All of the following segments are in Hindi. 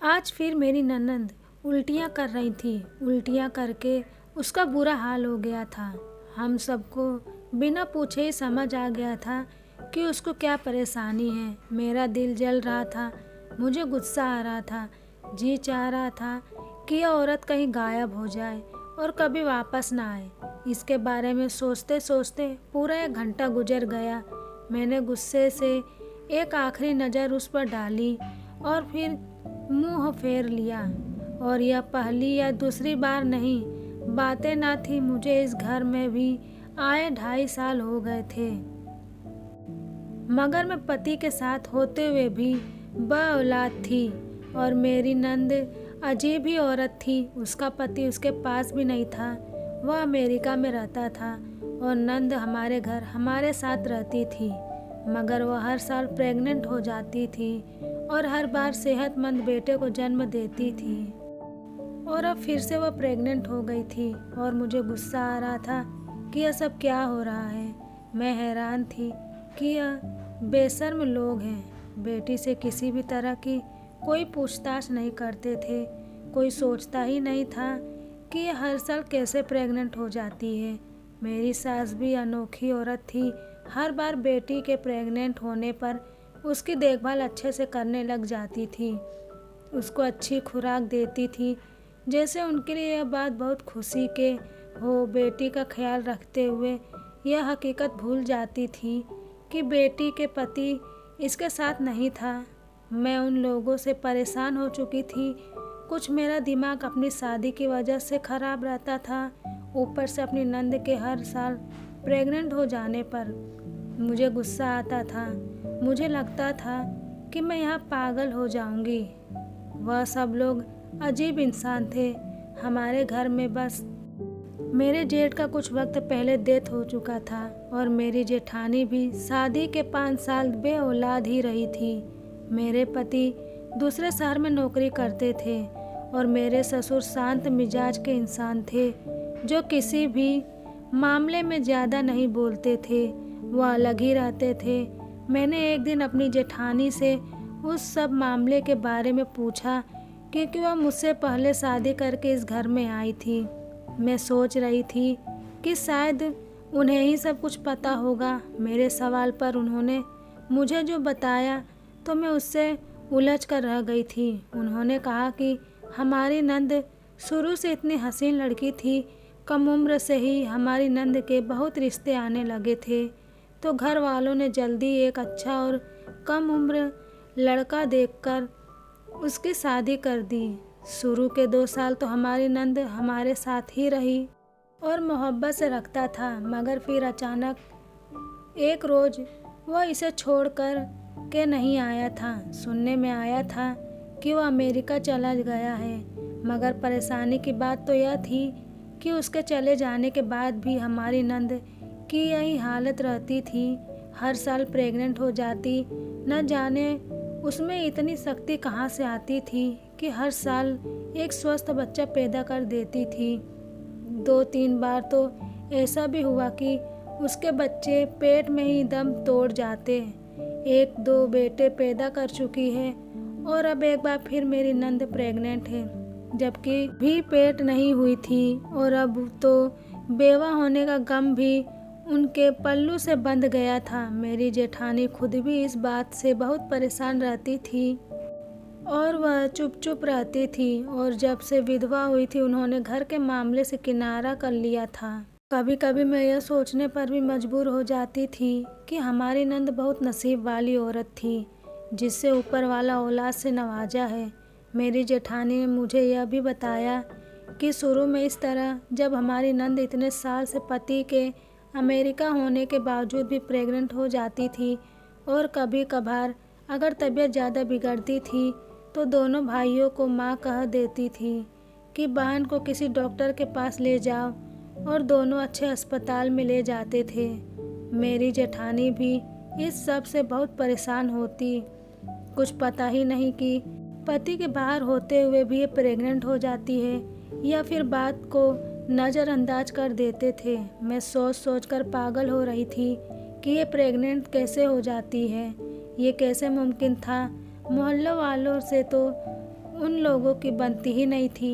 आज फिर मेरी ननद उल्टियाँ कर रही थी। उल्टियाँ करके उसका बुरा हाल हो गया था। हम सबको बिना पूछे ही समझ आ गया था कि उसको क्या परेशानी है। मेरा दिल जल रहा था, मुझे गुस्सा आ रहा था, जी चाह रहा था कि यह औरत कहीं गायब हो जाए और कभी वापस ना आए। इसके बारे में सोचते सोचते पूरा 1 घंटा गुजर गया। मैंने गुस्से से एक आखिरी नज़र उस पर डाली और फिर मुंह फेर लिया। और यह पहली या दूसरी बार नहीं, बातें ना थी, मुझे इस घर में भी आए 2.5 साल हो गए थे, मगर मैं पति के साथ होते हुए भी औलाद थी। और मेरी नंद अजीब ही औरत थी। उसका पति उसके पास भी नहीं था, वह अमेरिका में रहता था और नंद हमारे घर हमारे साथ रहती थी। मगर वह हर साल प्रेग्नेंट हो जाती थी और हर बार सेहतमंद बेटे को जन्म देती थी। और अब फिर से वह प्रेग्नेंट हो गई थी और मुझे गुस्सा आ रहा था कि यह सब क्या हो रहा है। मैं हैरान थी कि यह बेशर्म लोग हैं। बेटी से किसी भी तरह की कोई पूछताछ नहीं करते थे। कोई सोचता ही नहीं था कि यह हर साल कैसे प्रेग्नेंट हो जाती है। मेरी सास भी अनोखी औरत थी। हर बार बेटी के प्रेग्नेंट होने पर उसकी देखभाल अच्छे से करने लग जाती थी, उसको अच्छी खुराक देती थी, जैसे उनके लिए यह बात बहुत खुशी के हो। बेटी का ख्याल रखते हुए यह हकीकत भूल जाती थी कि बेटी के पति इसके साथ नहीं था। मैं उन लोगों से परेशान हो चुकी थी। कुछ मेरा दिमाग अपनी शादी की वजह से खराब रहता था, ऊपर से अपनी नंद के हर साल प्रेग्नेंट हो जाने पर मुझे गुस्सा आता था। मुझे लगता था कि मैं यहाँ पागल हो जाऊंगी। वह सब लोग अजीब इंसान थे। हमारे घर में बस मेरे जेठ का कुछ वक्त पहले डेथ हो चुका था और मेरी जेठानी भी शादी के 5 साल बे औलाद ही रही थी। मेरे पति दूसरे शहर में नौकरी करते थे और मेरे ससुर शांत मिजाज के इंसान थे जो किसी भी मामले में ज़्यादा नहीं बोलते थे, वह अलग ही रहते थे। मैंने एक दिन अपनी जेठानी से उस सब मामले के बारे में पूछा क्योंकि वह मुझसे पहले शादी करके इस घर में आई थी। मैं सोच रही थी कि शायद उन्हें ही सब कुछ पता होगा। मेरे सवाल पर उन्होंने मुझे जो बताया तो मैं उससे उलझ कर रह गई थी। उन्होंने कहा कि हमारी नंद शुरू से इतनी हसीन लड़की थी, कम उम्र से ही हमारी नंद के बहुत रिश्ते आने लगे थे, तो घर वालों ने जल्दी एक अच्छा और कम उम्र लड़का देखकर उसकी शादी कर दी। शुरू के 2 साल तो हमारी नंद हमारे साथ ही रही और मोहब्बत से रखता था, मगर फिर अचानक एक रोज़ वह इसे छोड़कर के नहीं आया था। सुनने में आया था कि वह अमेरिका चला गया है, मगर परेशानी की बात तो यह थी कि उसके चले जाने के बाद भी हमारी नंद की यही हालत रहती थी। हर साल प्रेग्नेंट हो जाती, न जाने उसमें इतनी शक्ति कहाँ से आती थी कि हर साल एक स्वस्थ बच्चा पैदा कर देती थी। 2-3 बार तो ऐसा भी हुआ कि उसके बच्चे पेट में ही दम तोड़ जाते। 1-2 बेटे पैदा कर चुकी है और अब एक बार फिर मेरी नंद प्रेग्नेंट है, जबकि भी पेट नहीं हुई थी और अब तो बेवा होने का गम भी उनके पल्लू से बंध गया था। मेरी जेठानी खुद भी इस बात से बहुत परेशान रहती थी और वह चुप चुप रहती थी और जब से विधवा हुई थी उन्होंने घर के मामले से किनारा कर लिया था। कभी कभी मैं यह सोचने पर भी मजबूर हो जाती थी कि हमारी नंद बहुत नसीब वाली औरत थी जिससे ऊपर वाला औलाद से नवाजा है। मेरी जेठानी ने मुझे यह भी बताया कि शुरू में इस तरह जब हमारी नंद इतने साल से पति के अमेरिका होने के बावजूद भी प्रेग्नेंट हो जाती थी और कभी कभार अगर तबीयत ज़्यादा बिगड़ती थी तो दोनों भाइयों को माँ कह देती थी कि बहन को किसी डॉक्टर के पास ले जाओ और दोनों अच्छे अस्पताल में ले जाते थे। मेरी जेठानी भी इस सब से बहुत परेशान होती। कुछ पता ही नहीं कि पति के बाहर होते हुए भी ये प्रेग्नेंट हो जाती है या फिर बात को नज़रअंदाज कर देते थे। मैं सोच सोच कर पागल हो रही थी कि ये प्रेग्नेंट कैसे हो जाती है, ये कैसे मुमकिन था। मोहल्लों वालों से तो उन लोगों की बनती ही नहीं थी,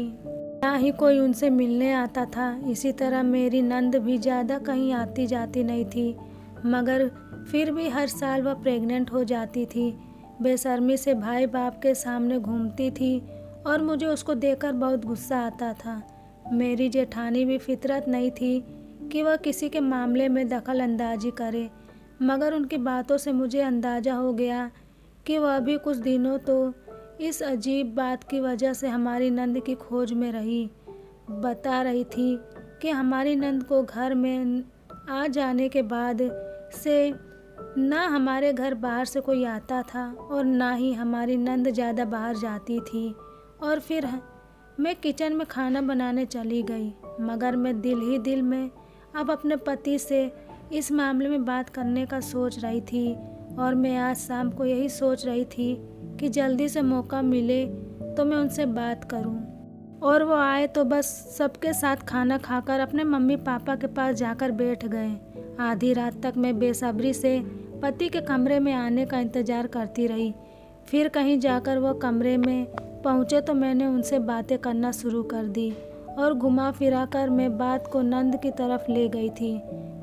ना ही कोई उनसे मिलने आता था। इसी तरह मेरी नंद भी ज़्यादा कहीं आती जाती नहीं थी, मगर फिर भी हर साल वह प्रेग्नेंट हो जाती थी। बेशर्मी से भाई बाप के सामने घूमती थी और मुझे उसको देखकर बहुत गुस्सा आता था। मेरी जेठानी भी फितरत नहीं थी कि वह किसी के मामले में दखल अंदाजी करे, मगर उनकी बातों से मुझे अंदाज़ा हो गया कि वह भी कुछ दिनों तो इस अजीब बात की वजह से हमारी नंद की खोज में रही। बता रही थी कि हमारी नंद को घर में आ जाने के बाद से ना हमारे घर बाहर से कोई आता था और ना ही हमारी नंद ज़्यादा बाहर जाती थी। और फिर मैं किचन में खाना बनाने चली गई, मगर मैं दिल ही दिल में अब अपने पति से इस मामले में बात करने का सोच रही थी। और मैं आज शाम को यही सोच रही थी कि जल्दी से मौका मिले तो मैं उनसे बात करूं। और वो आए तो बस सबके साथ खाना खाकर अपने मम्मी पापा के पास जाकर बैठ गए। आधी रात तक मैं बेसब्री से पति के कमरे में आने का इंतज़ार करती रही। फिर कहीं जाकर वो कमरे में पहुँचे तो मैंने उनसे बातें करना शुरू कर दी और घुमा फिरा कर मैं बात को नंद की तरफ ले गई थी।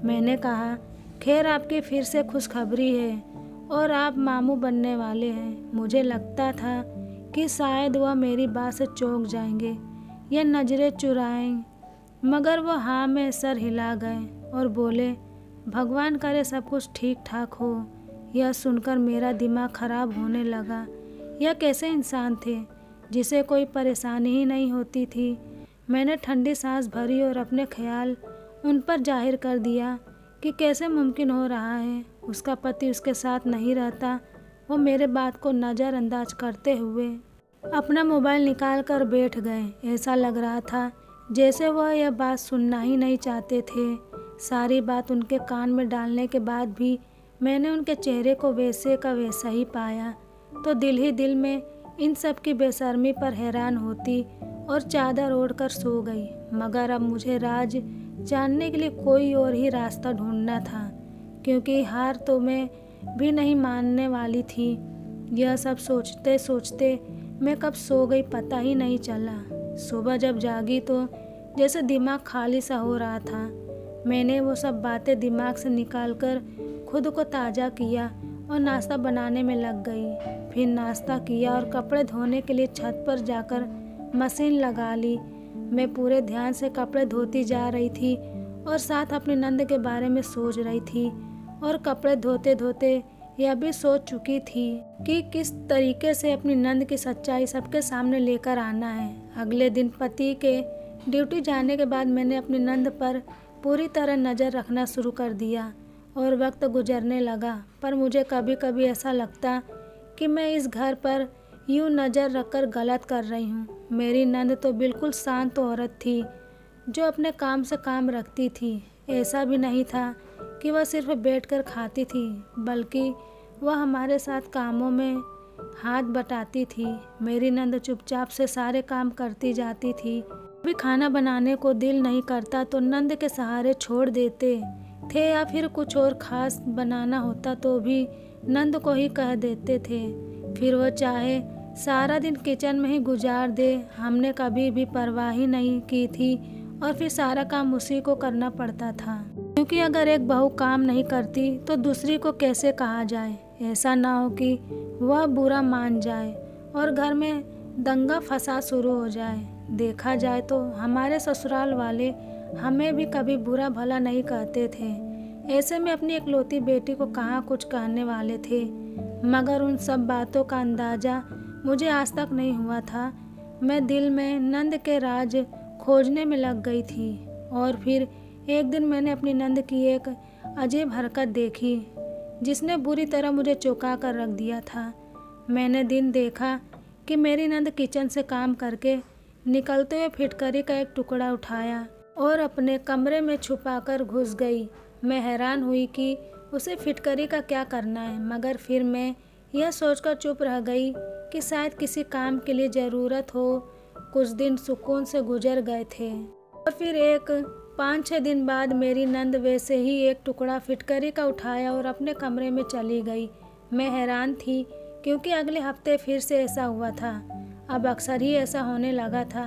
मैंने कहा, खैर आपकी फिर से खुशखबरी है और आप मामू बनने वाले हैं। मुझे लगता था कि शायद वह मेरी बात से चौंक जाएंगे या नज़रें चुराएं, मगर वह हाँ में सर हिला गए और बोले, भगवान करे सब कुछ ठीक ठाक हो। यह सुनकर मेरा दिमाग खराब होने लगा। यह कैसे इंसान थे जिसे कोई परेशानी ही नहीं होती थी। मैंने ठंडी सांस भरी और अपने ख्याल उन पर जाहिर कर दिया कि कैसे मुमकिन हो रहा है उसका पति उसके साथ नहीं रहता। वो मेरे बात को नज़रअंदाज करते हुए अपना मोबाइल निकाल कर बैठ गए। ऐसा लग रहा था जैसे वह यह बात सुनना ही नहीं चाहते थे। सारी बात उनके कान में डालने के बाद भी मैंने उनके चेहरे को वैसे का वैसा ही पाया तो दिल ही दिल में इन सब की बेशर्मी पर हैरान होती और चादर ओढ़कर सो गई। मगर अब मुझे राज जानने के लिए कोई और ही रास्ता ढूंढना था, क्योंकि हार तो मैं भी नहीं मानने वाली थी। यह सब सोचते सोचते मैं कब सो गई पता ही नहीं चला। सुबह जब जागी तो जैसे दिमाग खाली सा हो रहा था। मैंने वो सब बातें दिमाग से निकालकर खुद को ताज़ा किया और नाश्ता बनाने में लग गई। फिर नाश्ता किया और कपड़े धोने के लिए छत पर जाकर मशीन लगा ली। मैं पूरे ध्यान से कपड़े धोती जा रही थी और साथ अपनी नंद के बारे में सोच रही थी और कपड़े धोते धोते यह भी सोच चुकी थी कि किस तरीके से अपनी नंद की सच्चाई सबके सामने लेकर आना है। अगले दिन पति के ड्यूटी जाने के बाद मैंने अपनी नंद पर पूरी तरह नज़र रखना शुरू कर दिया और वक्त गुजरने लगा। पर मुझे कभी कभी ऐसा लगता कि मैं इस घर पर यूँ नज़र रखकर गलत कर रही हूँ। मेरी नंद तो बिल्कुल शांत औरत थी जो अपने काम से काम रखती थी। ऐसा भी नहीं था कि वह सिर्फ बैठकर खाती थी, बल्कि वह हमारे साथ कामों में हाथ बटाती थी। मेरी नंद चुपचाप से सारे काम करती जाती थी। कभी खाना बनाने को दिल नहीं करता तो नंद के सहारे छोड़ देते थे, या फिर कुछ और ख़ास बनाना होता तो भी नंद को ही कह देते थे। फिर वो चाहे सारा दिन किचन में ही गुजार दे, हमने कभी भी परवाह ही नहीं की थी और फिर सारा काम उसी को करना पड़ता था, क्योंकि अगर एक बहू काम नहीं करती तो दूसरी को कैसे कहा जाए। ऐसा ना हो कि वह बुरा मान जाए और घर में दंगा फसाद शुरू हो जाए। देखा जाए तो हमारे ससुराल वाले हमें भी कभी बुरा भला नहीं कहते थे। ऐसे में अपनी इकलौती बेटी को कहाँ कुछ कहने वाले थे, मगर उन सब बातों का अंदाज़ा मुझे आज तक नहीं हुआ था। मैं दिल में नंद के राज खोजने में लग गई थी। और फिर एक दिन मैंने अपनी नंद की एक अजीब हरकत देखी जिसने बुरी तरह मुझे चौंका कर रख दिया था। मैंने दिन देखा कि मेरी नंद किचन से काम करके निकलते हुए फिटकरी का एक टुकड़ा उठाया और अपने कमरे में छुपाकर घुस गई। मैं हैरान हुई कि उसे फिटकरी का क्या करना है, मगर फिर मैं यह सोचकर चुप रह गई कि शायद किसी काम के लिए ज़रूरत हो। कुछ दिन सुकून से गुजर गए थे और फिर एक 5-6 दिन बाद मेरी नंद वैसे ही एक टुकड़ा फिटकरी का उठाया और अपने कमरे में चली गई। मैं हैरान थी क्योंकि अगले हफ्ते फिर से ऐसा हुआ था। अब अक्सर ही ऐसा होने लगा था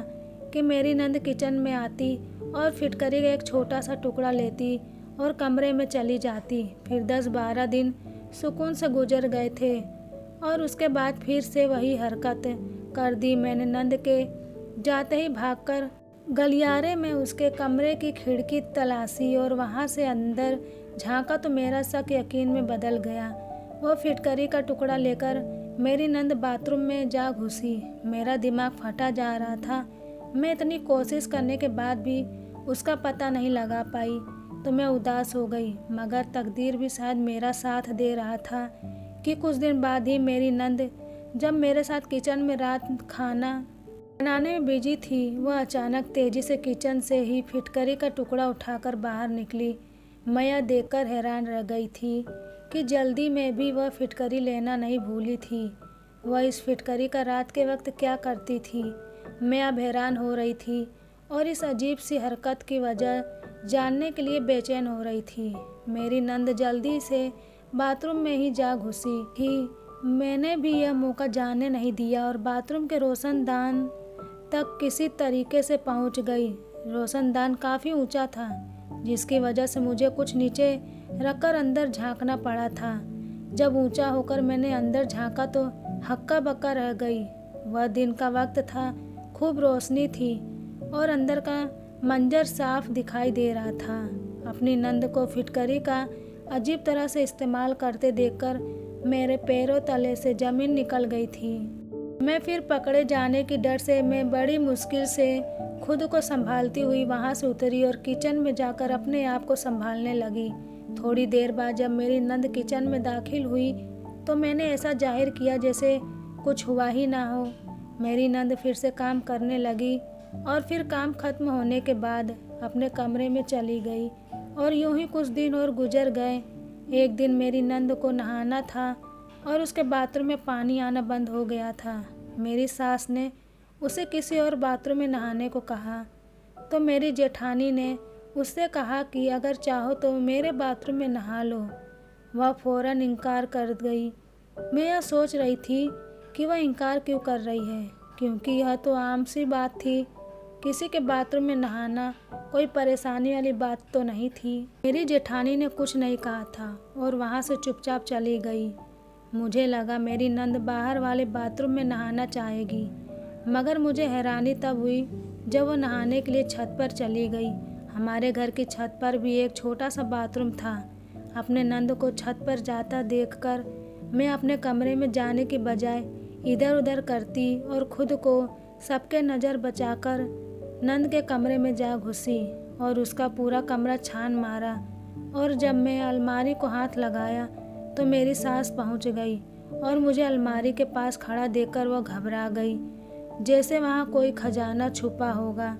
कि मेरी नंद किचन में आती और फिटकरी का एक छोटा सा टुकड़ा लेती और कमरे में चली जाती। फिर 10-12 दिन सुकून से गुजर गए थे और उसके बाद फिर से वही हरकत कर दी। मैंने नंद के जाते ही भागकर गलियारे में उसके कमरे की खिड़की तलाशी और वहाँ से अंदर झांका तो मेरा शक यकीन में बदल गया। वो फिटकरी का टुकड़ा लेकर मेरी नंद बाथरूम में जा घुसी। मेरा दिमाग फटा जा रहा था। मैं इतनी कोशिश करने के बाद भी उसका पता नहीं लगा पाई तो मैं उदास हो गई, मगर तकदीर भी शायद मेरा साथ दे रहा था कि कुछ दिन बाद ही मेरी नंद जब मेरे साथ किचन में रात खाना बनाने में बिजी थी, वह अचानक तेजी से किचन से ही फिटकरी का टुकड़ा उठाकर बाहर निकली। मैं यह देखकर हैरान रह गई थी कि जल्दी में भी वह फिटकरी लेना नहीं भूली थी। वह इस फिटकरी का रात के वक्त क्या करती थी? मैं अब हैरान हो रही थी और इस अजीब सी हरकत की वजह जानने के लिए बेचैन हो रही थी। मेरी नंद जल्दी से बाथरूम में ही जा घुसी थी। मैंने भी यह मौका जाने नहीं दिया और बाथरूम के रोशनदान तक किसी तरीके से पहुंच गई। रोशनदान काफ़ी ऊंचा था, जिसकी वजह से मुझे कुछ नीचे रखकर अंदर झांकना पड़ा था। जब ऊंचा होकर मैंने अंदर झांका तो हक्का बक्का रह गई। वह दिन का वक्त था, खूब रोशनी थी और अंदर का मंजर साफ दिखाई दे रहा था। अपनी नंद को फिटकरी का अजीब तरह से इस्तेमाल करते देखकर मेरे पैरों तले से ज़मीन निकल गई थी। मैं फिर पकड़े जाने की डर से मैं बड़ी मुश्किल से खुद को संभालती हुई वहाँ से उतरी और किचन में जाकर अपने आप को संभालने लगी। थोड़ी देर बाद जब मेरी नंद किचन में दाखिल हुई तो मैंने ऐसा जाहिर किया जैसे कुछ हुआ ही ना हो। मेरी नंद फिर से काम करने लगी और फिर काम खत्म होने के बाद अपने कमरे में चली गई और यूं ही कुछ दिन और गुजर गए। एक दिन मेरी नंद को नहाना था और उसके बाथरूम में पानी आना बंद हो गया था। मेरी सास ने उसे किसी और बाथरूम में नहाने को कहा तो मेरी जेठानी ने उससे कहा कि अगर चाहो तो मेरे बाथरूम में नहा लो। वह फ़ौरन इनकार कर गई। मैं यह सोच रही थी कि वह इनकार क्यों कर रही है, क्योंकि यह तो आम सी बात थी। किसी के बाथरूम में नहाना कोई परेशानी वाली बात तो नहीं थी। मेरी जेठानी ने कुछ नहीं कहा था और वहाँ से चुपचाप चली गई। मुझे लगा मेरी नंद बाहर वाले बाथरूम में नहाना चाहेगी, मगर मुझे हैरानी तब हुई जब वो नहाने के लिए छत पर चली गई। हमारे घर की छत पर भी एक छोटा सा बाथरूम था। अपने नंद को छत पर जाता देखकर मैं अपने कमरे में जाने की बजाय इधर उधर करती और खुद को सबके नज़र बचाकर नंद के कमरे में जा घुसी और उसका पूरा कमरा छान मारा। और जब मैं अलमारी को हाथ लगाया तो मेरी सास पहुंच गई और मुझे अलमारी के पास खड़ा देखकर वह घबरा गई, जैसे वहाँ कोई खजाना छुपा होगा।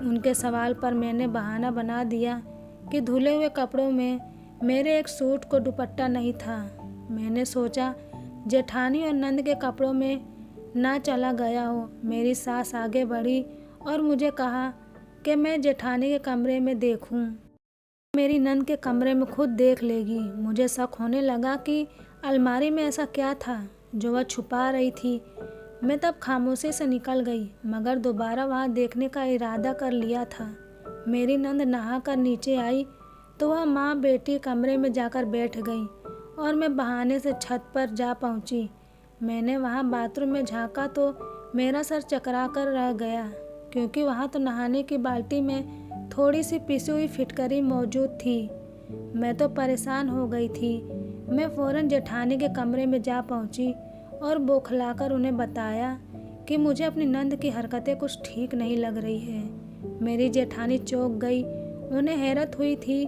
उनके सवाल पर मैंने बहाना बना दिया कि धुले हुए कपड़ों में मेरे एक सूट को दुपट्टा नहीं था। मैंने सोचा जेठानी और नंद के कपड़ों में ना चला गया हो। मेरी सास आगे बढ़ी और मुझे कहा कि मैं जेठानी के कमरे में देखूं। मेरी नंद के कमरे में खुद देख लेगी। मुझे शक होने लगा कि अलमारी में ऐसा क्या था जो वह छुपा रही थी। मैं तब खामोशी से निकल गई, मगर दोबारा वहाँ देखने का इरादा कर लिया था। मेरी नंद नहा कर नीचे आई तो वह माँ बेटी कमरे में जाकर बैठ गई और मैं बहाने से छत पर जा पहुँची। मैंने वहाँ बाथरूम में झांका तो मेरा सर चकरा कर रह गया, क्योंकि वहाँ तो नहाने की बाल्टी में थोड़ी सी पिसी हुई फिटकरी मौजूद थी। मैं तो परेशान हो गई थी। मैं फ़ौरन जेठानी के कमरे में जा पहुँची और बौखलाकर उन्हें बताया कि मुझे अपनी नंद की हरकतें कुछ ठीक नहीं लग रही है। मेरी जेठानी चौंक गई। उन्हें हैरत हुई थी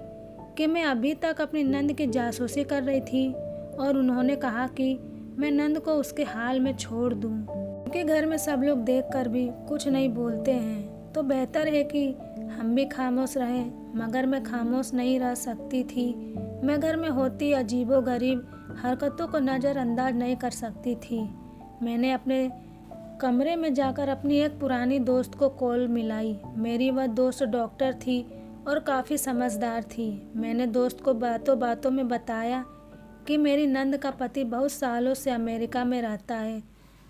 कि मैं अभी तक अपनी नंद की जासूसी कर रही थी और उन्होंने कहा कि मैं नंद को उसके हाल में छोड़ दूं। उनके घर में सब लोग देखकर भी कुछ नहीं बोलते हैं तो बेहतर है कि हम भी खामोश रहें, मगर मैं खामोश नहीं रह सकती थी। मैं घर में होती अजीबोगरीब हरकतों को नज़रअंदाज नहीं कर सकती थी। मैंने अपने कमरे में जाकर अपनी एक पुरानी दोस्त को कॉल मिलाई। मेरी वह दोस्त डॉक्टर थी और काफ़ी समझदार थी। मैंने दोस्त को बातों बातों में बताया कि मेरी नंद का पति बहुत सालों से अमेरिका में रहता है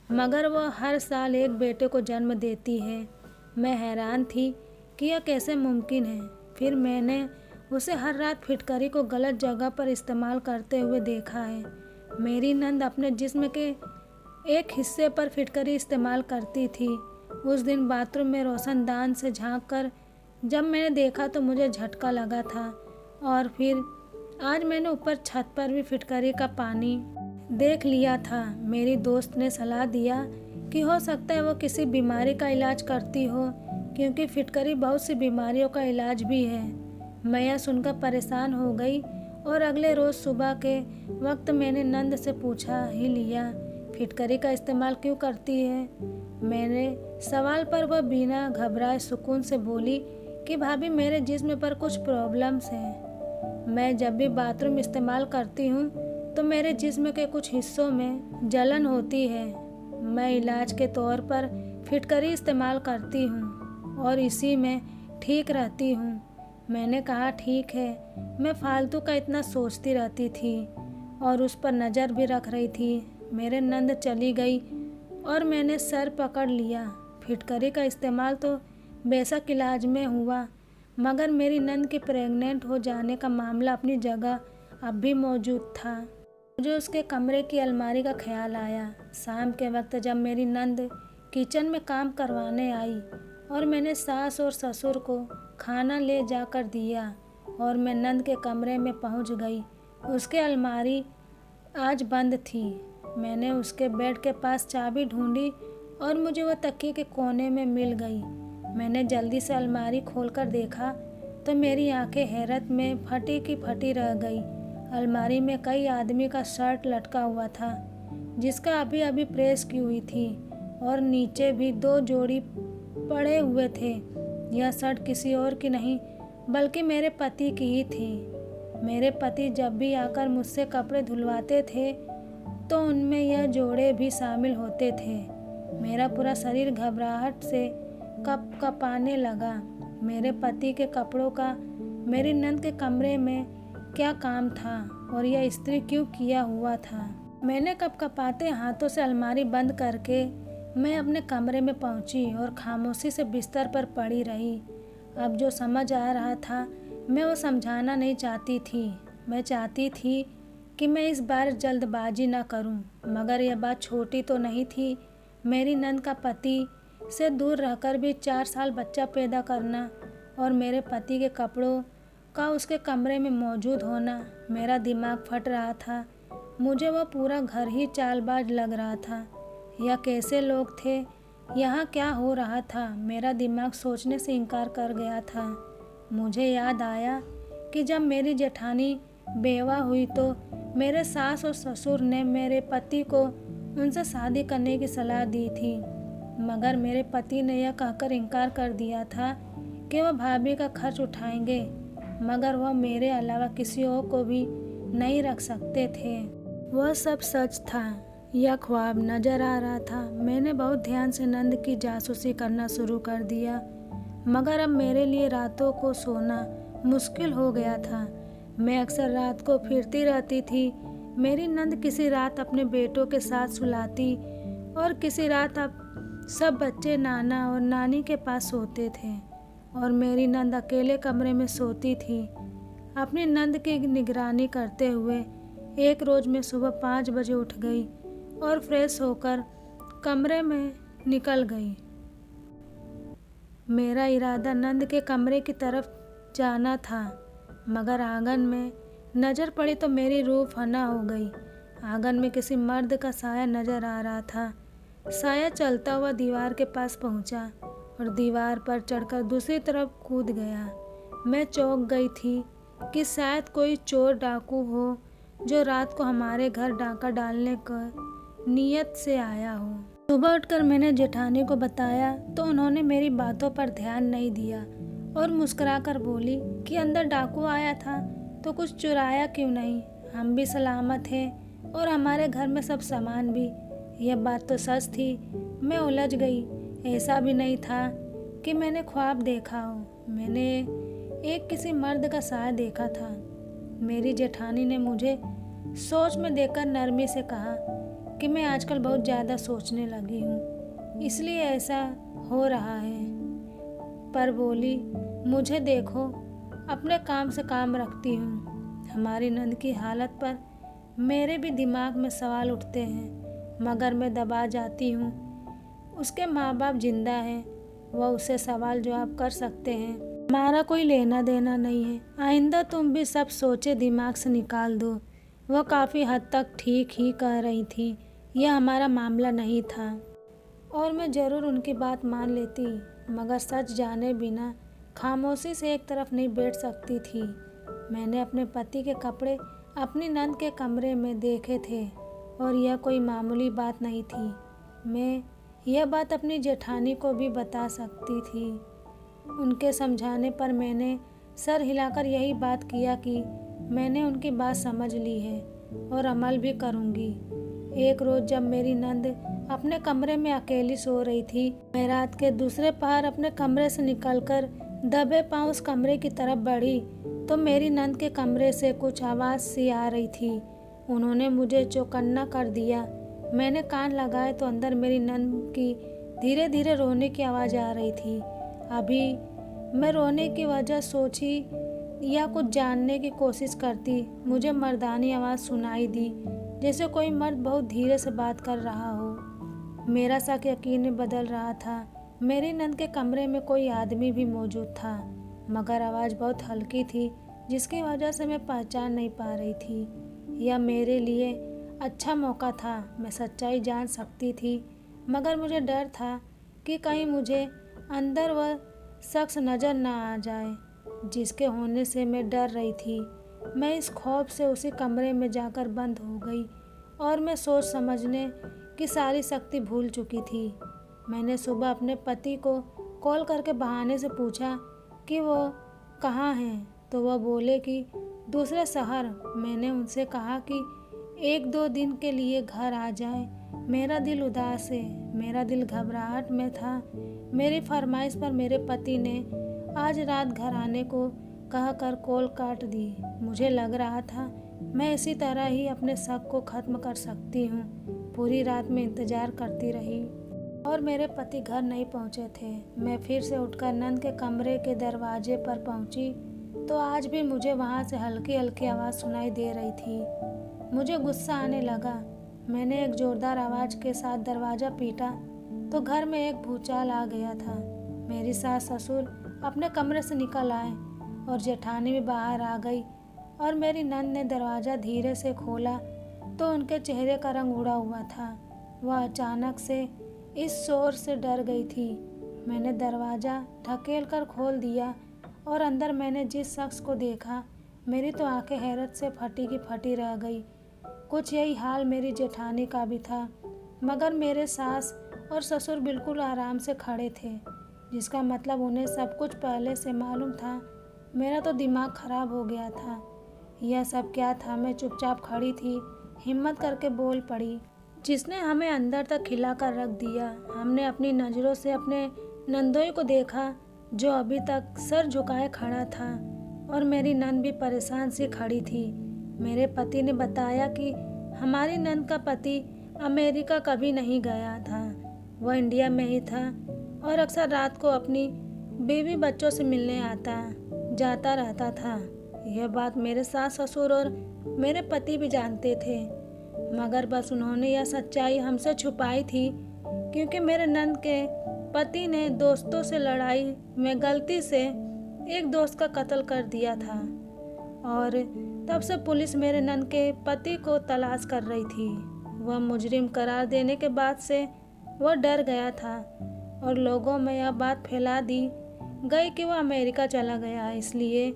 मगर वह हर साल एक बेटे को जन्म देती है। मैं हैरान थी कि यह कैसे मुमकिन है। फिर मैंने उसे हर रात फिटकरी को गलत जगह पर इस्तेमाल करते हुए देखा है। मेरी नंद अपने जिस्म के एक हिस्से पर फिटकरी इस्तेमाल करती थी। उस दिन बाथरूम में रोशनदान से झांककर जब मैंने देखा तो मुझे झटका लगा था। और फिर आज मैंने ऊपर छत पर भी फिटकरी का पानी देख लिया था। मेरी दोस्त ने सलाह दिया कि हो सकता है वो किसी बीमारी का इलाज करती हो, क्योंकि फिटकरी बहुत सी बीमारियों का इलाज भी है। मैं यह सुनकर परेशान हो गई और अगले रोज़ सुबह के वक्त मैंने नंद से पूछा ही लिया, फिटकरी का इस्तेमाल क्यों करती है। मेरे सवाल पर वह बिना घबराए सुकून से बोली कि भाभी, मेरे जिस्म पर कुछ प्रॉब्लम्स हैं। मैं जब भी बाथरूम इस्तेमाल करती हूँ तो मेरे जिस्म के कुछ हिस्सों में जलन होती है। मैं इलाज के तौर पर फिटकरी इस्तेमाल करती हूँ और इसी में ठीक रहती हूँ। मैंने कहा ठीक है। मैं फालतू का इतना सोचती रहती थी और उस पर नज़र भी रख रही थी। मेरे नंद चली गई और मैंने सर पकड़ लिया। फिटकरी का इस्तेमाल तो बेशक इलाज में हुआ, मगर मेरी नंद के प्रेग्नेंट हो जाने का मामला अपनी जगह अब भी मौजूद था। मुझे उसके कमरे की अलमारी का ख्याल आया। शाम के वक्त जब मेरी नंद किचन में काम करवाने आई और मैंने सास और ससुर को खाना ले जाकर दिया और मैं नंद के कमरे में पहुंच गई, उसके अलमारी आज बंद थी। मैंने उसके बेड के पास चाबी ढूंढी और मुझे वह तकिए के कोने में मिल गई। मैंने जल्दी से अलमारी खोलकर देखा तो मेरी आंखें हैरत में फटी की फटी रह गई। अलमारी में कई आदमी का शर्ट लटका हुआ था, जिसका अभी अभी प्रेस की हुई थी, और नीचे भी 2 जोड़ी पड़े हुए थे। यह शर्ट किसी और की नहीं बल्कि मेरे पति की ही थी। मेरे पति जब भी आकर मुझसे कपड़े धुलवाते थे तो उनमें यह जोड़े भी शामिल होते थे। मेरा पूरा शरीर घबराहट से कँपाने लगा। मेरे पति के कपड़ों का मेरी नंद के कमरे में क्या काम था और यह इस्त्री क्यों किया हुआ था। मैंने कँपाते हाथों से अलमारी बंद करके मैं अपने कमरे में पहुंची और खामोशी से बिस्तर पर पड़ी रही। अब जो समझ आ रहा था मैं वो समझाना नहीं चाहती थी। मैं चाहती थी कि मैं इस बार जल्दबाजी ना करूं, मगर यह बात छोटी तो नहीं थी। मेरी नंद का पति से दूर रहकर भी 4 साल बच्चा पैदा करना और मेरे पति के कपड़ों का उसके कमरे में मौजूद होना। मेरा दिमाग फट रहा था। मुझे वह पूरा घर ही चालबाज लग रहा था। यह कैसे लोग थे, यहाँ क्या हो रहा था। मेरा दिमाग सोचने से इनकार कर गया था। मुझे याद आया कि जब मेरी जेठानी बेवा हुई तो मेरे सास और ससुर ने मेरे पति को उनसे शादी करने की सलाह दी थी, मगर मेरे पति ने यह कहकर इनकार कर दिया था कि वह भाभी का खर्च उठाएंगे, मगर वह मेरे अलावा किसी और को भी नहीं रख सकते थे। वह सब सच था, यह ख्वाब नजर आ रहा था। मैंने बहुत ध्यान से नंद की जासूसी करना शुरू कर दिया, मगर अब मेरे लिए रातों को सोना मुश्किल हो गया था। मैं अक्सर रात को फिरती रहती थी। मेरी नंद किसी रात अपने बेटों के साथ सुलाती और किसी रात अब सब बच्चे नाना और नानी के पास सोते थे और मेरी नंद अकेले कमरे में सोती थी। अपनी नंद की निगरानी करते हुए एक रोज़ मैं सुबह 5 बजे उठ गई और फ्रेश होकर कमरे में निकल गई। मेरा इरादा नंद के कमरे की तरफ जाना था, मगर आंगन में नज़र पड़ी तो मेरी रूह फना हो गई। आंगन में किसी मर्द का साया नज़र आ रहा था। साया चलता हुआ दीवार के पास पहुंचा और दीवार पर चढ़कर दूसरी तरफ कूद गया। मैं चौंक गई थी कि शायद कोई चोर डाकू हो जो रात को हमारे घर डाका डालने का नियत से आया हो। सुबह उठकर मैंने जेठानी को बताया तो उन्होंने मेरी बातों पर ध्यान नहीं दिया और मुस्कुराकर बोली कि अंदर डाकू आया था तो कुछ चुराया क्यों नहीं, हम भी सलामत हैं और हमारे घर में सब सामान भी। यह बात तो सच थी। मैं उलझ गई। ऐसा भी नहीं था कि मैंने ख्वाब देखा हो। मैंने एक किसी मर्द का साया देखा था। मेरी जेठानी ने मुझे सोच में देखकर नरमी से कहा कि मैं आजकल बहुत ज़्यादा सोचने लगी हूँ, इसलिए ऐसा हो रहा है। पर बोली, मुझे देखो, अपने काम से काम रखती हूँ। हमारी नंद की हालत पर मेरे भी दिमाग में सवाल उठते हैं, मगर मैं दबा जाती हूँ। उसके माँ बाप जिंदा हैं, वह उसे सवाल जवाब कर सकते हैं। हमारा कोई लेना देना नहीं है। आइंदा तुम भी सब सोचे दिमाग से निकाल दो। वह काफ़ी हद तक ठीक ही कह रही थी। यह हमारा मामला नहीं था और मैं ज़रूर उनकी बात मान लेती, मगर सच जाने बिना खामोशी से एक तरफ नहीं बैठ सकती थी। मैंने अपने पति के कपड़े अपनी नंद के कमरे में देखे थे और यह कोई मामूली बात नहीं थी। मैं यह बात अपनी जेठानी को भी बता सकती थी। उनके समझाने पर मैंने सर हिलाकर यही बात किया कि मैंने उनकी बात समझ ली है और अमल भी करूँगी। एक रोज़ जब मेरी नंद अपने कमरे में अकेली सो रही थी, मैं रात के दूसरे पहर अपने कमरे से निकलकर दबे पांव उस कमरे की तरफ बढ़ी तो मेरी नंद के कमरे से कुछ आवाज़ सी आ रही थी। उन्होंने मुझे चौकन्ना कर दिया। मैंने कान लगाए तो अंदर मेरी नंद की धीरे धीरे रोने की आवाज़ आ रही थी। अभी मैं रोने की वजह सोची या कुछ जानने की कोशिश करती, मुझे मर्दानी आवाज़ सुनाई दी, जैसे कोई मर्द बहुत धीरे से बात कर रहा हो। मेरा शक यकीन में बदल रहा था। मेरी नंद के कमरे में कोई आदमी भी मौजूद था, मगर आवाज़ बहुत हल्की थी, जिसकी वजह से मैं पहचान नहीं पा रही थी। यह मेरे लिए अच्छा मौका था। मैं सच्चाई जान सकती थी, मगर मुझे डर था कि कहीं मुझे अंदर वह शख्स नज़र ना आ जाए जिसके होने से मैं डर रही थी। मैं इस खौफ से उसी कमरे में जाकर बंद हो गई और मैं सोच समझने की सारी शक्ति भूल चुकी थी। मैंने सुबह अपने पति को कॉल करके बहाने से पूछा कि वो कहाँ हैं, तो वह बोले कि दूसरे शहर। मैंने उनसे कहा कि 1-2 दिन के लिए घर आ जाए। मेरा दिल उदास है, मेरा दिल घबराहट में था। मेरी फरमाइश पर मेरे पति ने आज रात घर आने को कहकर कॉल काट दी। मुझे लग रहा था मैं इसी तरह ही अपने शक को ख़त्म कर सकती हूँ। पूरी रात में इंतज़ार करती रही और मेरे पति घर नहीं पहुँचे थे। मैं फिर से उठकर नंद के कमरे के दरवाजे पर पहुँची तो आज भी मुझे वहाँ से हल्की हल्की आवाज़ सुनाई दे रही थी। मुझे गुस्सा आने लगा। मैंने एक ज़ोरदार आवाज़ के साथ दरवाज़ा पीटा तो घर में एक भूचाल आ गया था। मेरी सास ससुर अपने कमरे से निकल आए और जेठानी भी बाहर आ गई और मेरी नंद ने दरवाज़ा धीरे से खोला तो उनके चेहरे का रंग उड़ा हुआ था। वह अचानक से इस शोर से डर गई थी। मैंने दरवाज़ा ढकेल कर खोल दिया और अंदर मैंने जिस शख्स को देखा, मेरी तो आंखें हैरत से फटी की फटी रह गई। कुछ यही हाल मेरी जेठानी का भी था, मगर मेरे सास और ससुर बिल्कुल आराम से खड़े थे, जिसका मतलब उन्हें सब कुछ पहले से मालूम था। मेरा तो दिमाग खराब हो गया था। यह सब क्या था? मैं चुपचाप खड़ी थी। हिम्मत करके बोल पड़ी, जिसने हमें अंदर तक खिला कर रख दिया। हमने अपनी नज़रों से अपने नंदोई को देखा जो अभी तक सर झुकाए खड़ा था और मेरी नंद भी परेशान सी खड़ी थी। मेरे पति ने बताया कि हमारी नंद का पति अमेरिका कभी नहीं गया था, वह इंडिया में ही था और अक्सर रात को अपनी बीवी बच्चों से मिलने आता जाता रहता था। यह बात मेरे सास ससुर और मेरे पति भी जानते थे, मगर बस उन्होंने यह सच्चाई हमसे छुपाई थी क्योंकि मेरे नंद के पति ने दोस्तों से लड़ाई में गलती से एक दोस्त का कत्ल कर दिया था और तब से पुलिस मेरे नंद के पति को तलाश कर रही थी। वह मुजरिम करार देने के बाद से वह डर गया था और लोगों में यह बात फैला दी गई कि वह अमेरिका चला गया, इसलिए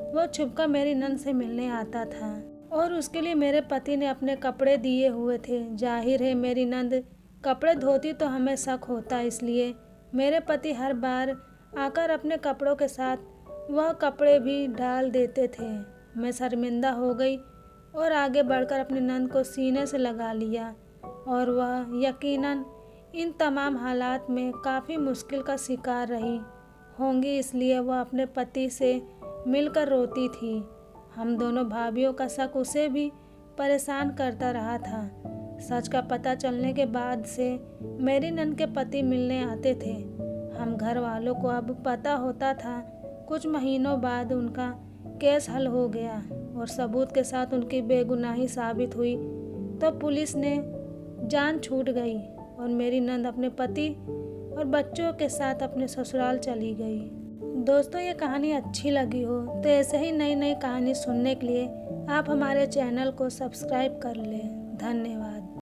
वह छुपकर मेरी नंद से मिलने आता था और उसके लिए मेरे पति ने अपने कपड़े दिए हुए थे। जाहिर है मेरी नंद कपड़े धोती तो हमें शक होता, इसलिए मेरे पति हर बार आकर अपने कपड़ों के साथ वह कपड़े भी डाल देते थे। मैं शर्मिंदा हो गई और आगे बढ़कर अपनी नंद को सीने से लगा लिया और वह यकीनन इन तमाम हालात में काफ़ी मुश्किल का शिकार रही होंगी, इसलिए वह अपने पति से मिलकर रोती थी। हम दोनों भाभियों का शक उसे भी परेशान करता रहा था। सच का पता चलने के बाद से मेरी नंद के पति मिलने आते थे। हम घर वालों को अब पता होता था। कुछ महीनों बाद उनका केस हल हो गया और सबूत के साथ उनकी बेगुनाही साबित हुई तो पुलिस ने जान छूट गई और मेरी नंद अपने पति और बच्चों के साथ अपने ससुराल चली गई। दोस्तों, ये कहानी अच्छी लगी हो तो ऐसे ही नई नई कहानी सुनने के लिए आप हमारे चैनल को सब्सक्राइब कर लें। धन्यवाद।